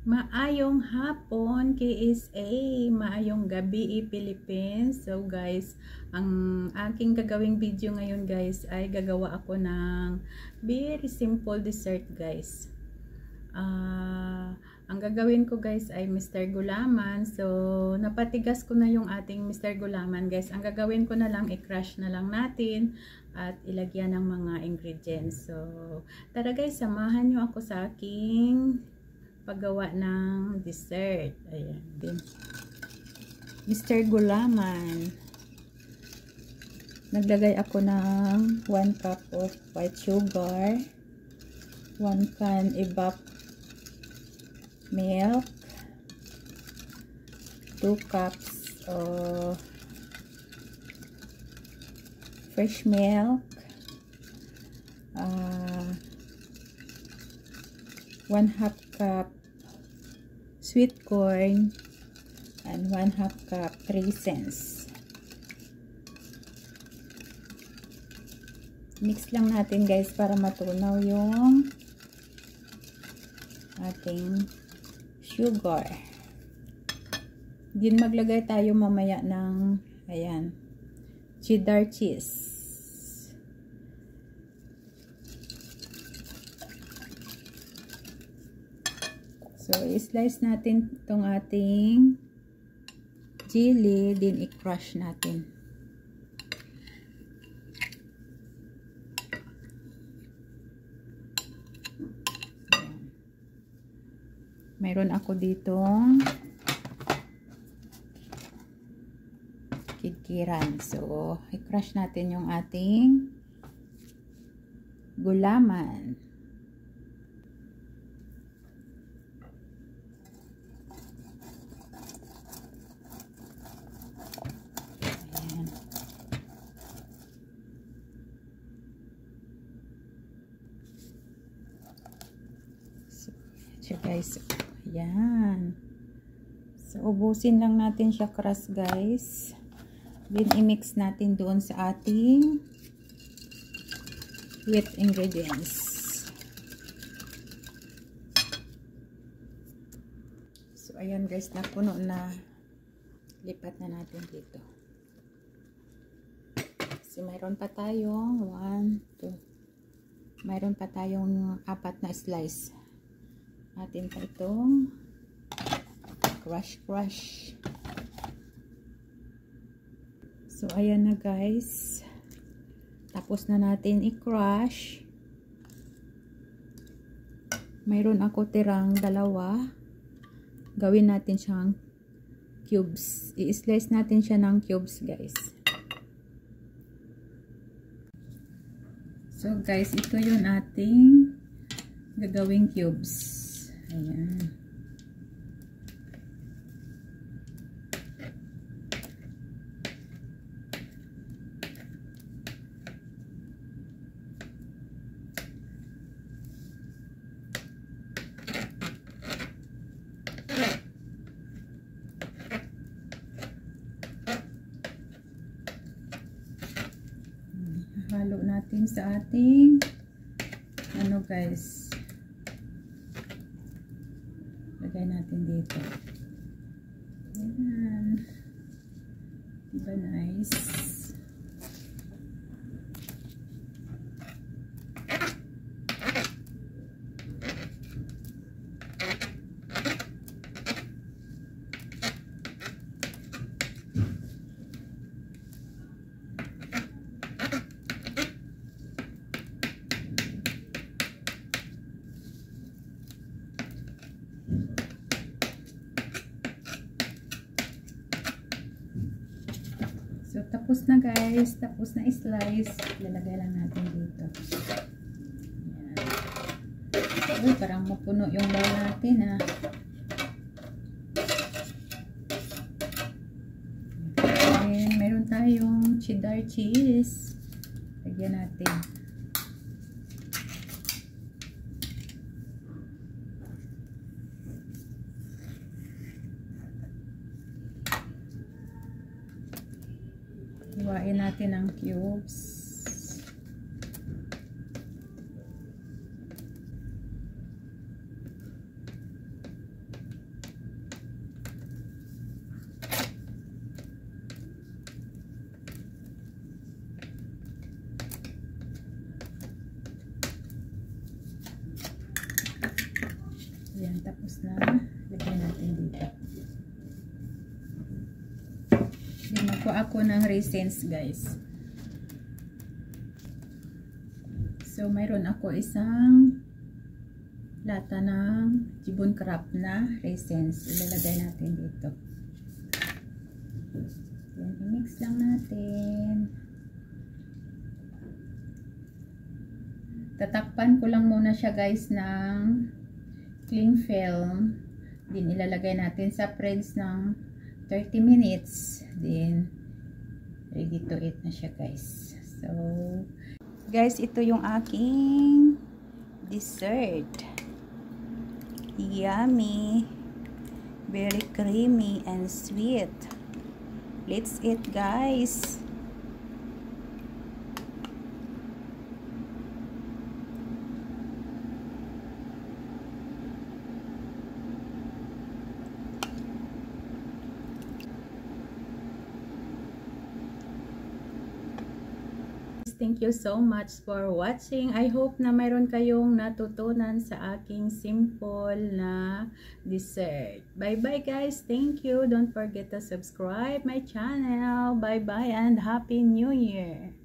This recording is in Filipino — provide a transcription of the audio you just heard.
Maayong hapon, KSA. Maayong gabi, Philippines. So guys, ang aking gagawing video ngayon guys ay gagawa ako ng very simple dessert guys. Ang gagawin ko guys ay Mr. Gulaman. So napatigas ko na yung ating Mr. Gulaman guys. Ang gagawin ko na lang, i-crush na lang natin at ilagyan ng mga ingredients. So tara guys, samahan nyo ako sa aking paggawa ng dessert. Ayan din. Mr. Gulaman. Naglagay ako ng 1 cup of white sugar, 1 can evap milk, 2 cups of fresh milk, 1/2 cup sweet corn, and 1/2 cup raisins. Mix lang natin guys para matunaw yung ating sugar. Din maglagay tayo mamaya ng ayan, cheddar cheese. So, i-slice natin itong ating chili, din i-crush natin. Mayroon ako ditong kikiran. So, i-crush natin yung ating gulaman. So guys, ayan. So ubusin lang natin siya crush guys. Then i-mix natin doon sa ating wet ingredients. So ayan guys, napuno na. Lipat na natin dito. Kasi mayroon pa tayong 1, 2. Mayroon pa tayong 4 na slice. Natin pa itong crush. So ayan na guys, tapos na natin i-crush. Mayroon ako tirang 2, gawin natin siyang cubes. I-slice natin siya ng cubes guys. So guys, ito yung ating gagawing cubes. Ayan. Halo natin sa ating ano guys, lagay natin dito. Ayan. Diba nice? So, tapos na guys. Tapos na slice. Lalagay lang natin dito. Ayan. Uy, parang mapuno yung bowl natin ah. And meron tayong cheddar cheese. Lagyan natin. Hiwain natin ang cubes. Tapos na, lagyan natin dito. Magkuha ako ng raisins, guys. So, mayroon ako isang lata ng Jibon Crab na raisins. Ilalagay natin dito. Then, i-mix lang natin. Tatakpan ko lang muna siya, guys, ng cling film. Then, ilalagay natin sa fridge ng 30 minutes. Then, ready to eat na siya, guys. So, guys, ito yung aking dessert. Yummy. Very creamy and sweet. Let's eat, guys. Thank you so much for watching. I hope na mayroon kayong natutunan sa aking simple na dessert. Bye-bye, guys. Thank you. Don't forget to subscribe my channel. Bye-bye and Happy New Year.